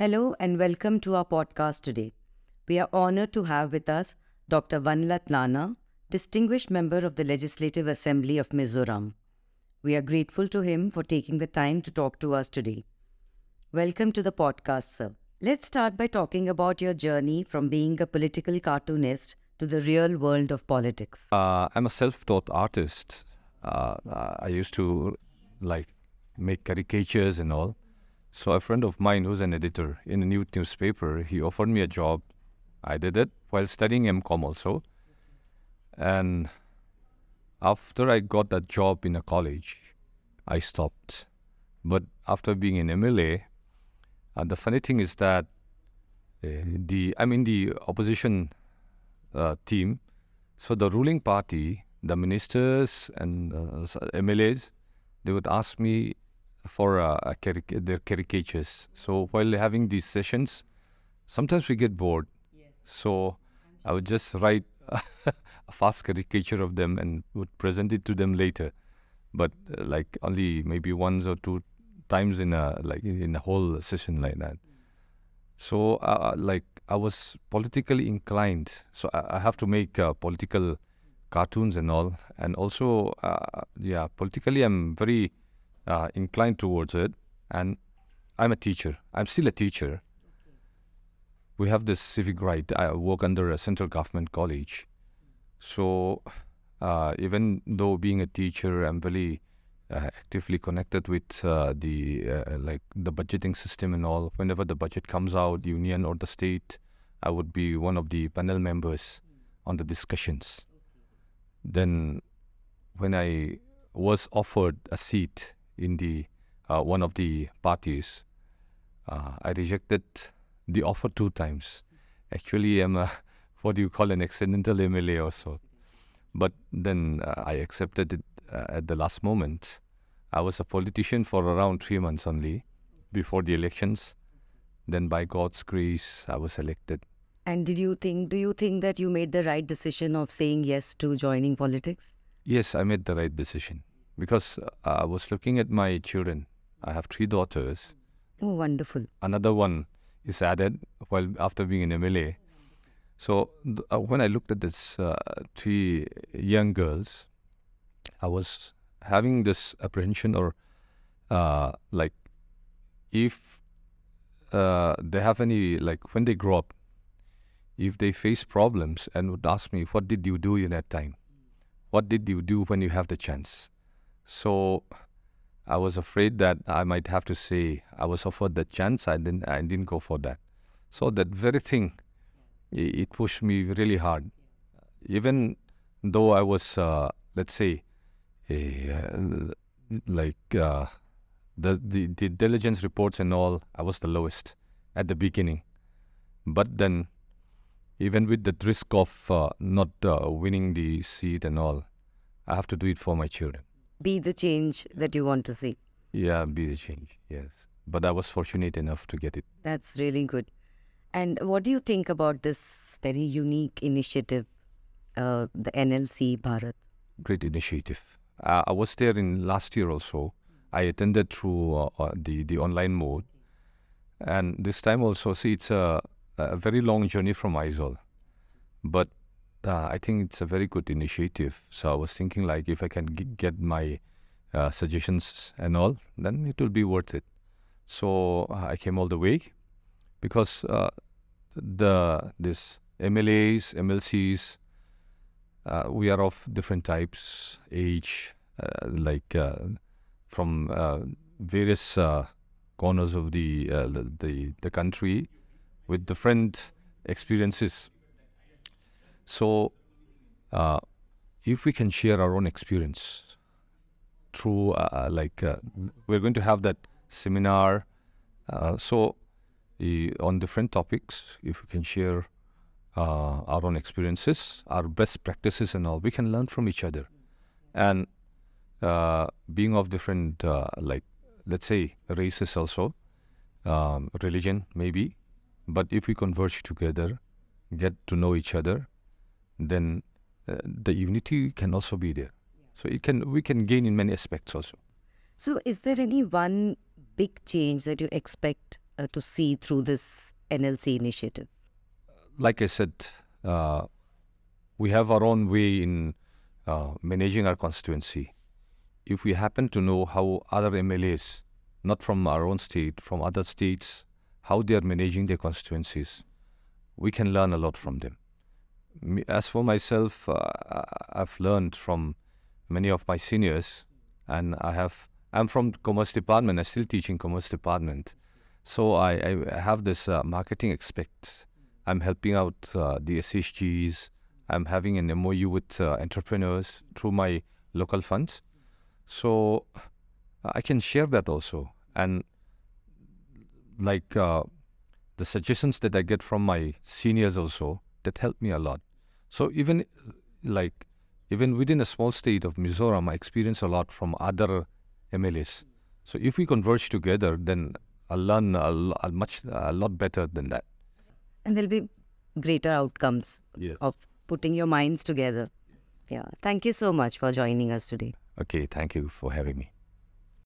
Hello and welcome to our podcast today. We are honored to have with us Dr. Vanlalthlana, distinguished member of the Legislative Assembly of Mizoram. We are grateful to him for taking the time to talk to us today. Welcome to the podcast, sir. Let's start by talking about your journey from being a political cartoonist to the real world of politics. I'm a self-taught artist. I used to make caricatures and all. So a friend of mine who's an editor in a newspaper, he offered me a job. I did it while studying MCom also. And after I got that job in a college, I stopped. But after being an MLA, the funny thing is that I'm in the opposition team. So the ruling party, the ministers and MLAs, they would ask me for their caricatures. So while having these sessions, sometimes we get bored. So I would just write a fast caricature of them and would present it to them later. But only maybe once or two times in a whole session like that. So I was politically inclined. So I have to make political cartoons and all. And also, politically I'm very inclined towards it. And I'm a teacher. I'm still a teacher. We have this civic right. I work under a central government college. So even though being a teacher, I'm very actively connected with the budgeting system and all. Whenever the budget comes out, union or the state, I would be one of the panel members on the discussions. Then when I was offered a seat in the one of the parties, I rejected the offer 2 times. Actually, I'm an accidental MLA or so. But then I accepted it at the last moment. I was a politician for around 3 months only before the elections. Then by God's grace, I was elected. And do you think that you made the right decision of saying yes to joining politics? Yes, I made the right decision because I was looking at my children. I have 3 daughters. Oh, wonderful. Another one is added after being an MLA. So when I looked at this 3 young girls, I was having this apprehension or if they have any, when they grow up, if they face problems and would ask me, what did you do in that time? What did you do when you have the chance? So I was afraid that I might have to say I was offered the chance. I didn't go for that. So that very thing, it pushed me really hard. Even though I was, the diligence reports and all, I was the lowest at the beginning. But then, even with the risk of not winning the seat and all, I have to do it for my children. Be the change that you want to see. Yeah, be the change, yes. But I was fortunate enough to get it. That's really good. And what do you think about this very unique initiative, the NLC Bharat? Great initiative. I was there in last year also. I attended through the online mode. And this time also, see, it's a very long journey from Aizawl. But I think it's a very good initiative. So I was thinking if I can get my suggestions and all, then it will be worth it. So I came all the way because this MLAs, MLCs, we are of different types, age, from various corners of the country with different experiences. So if we can share our own experience through we're going to have that seminar on different topics. If we can share our own experiences, our best practices and all, we can learn from each other. And being of different let's say races also, religion maybe, but if we converge together, get to know each other, then the unity can also be there. So we can gain in many aspects also. So is there any one big change that you expect to see through this NLC initiative? Like I said, we have our own way in managing our constituency. If we happen to know how other MLAs, not from our own state, from other states, how they are managing their constituencies, we can learn a lot from them. As for myself, I've learned from many of my seniors, and I'm from Commerce Department. I still teach in Commerce Department, so I have this marketing aspect. I'm helping out the SHGs. I'm having an MOU with entrepreneurs through my local funds, so I can share that also. And like the suggestions that I get from my seniors also, that help me a lot. So even within a small state of Mizoram, I experience a lot from other MLAs. So if we converge together, then I'll learn a lot better than that. And there'll be greater outcomes of putting your minds together. Yeah. Thank you so much for joining us today. Okay, thank you for having me.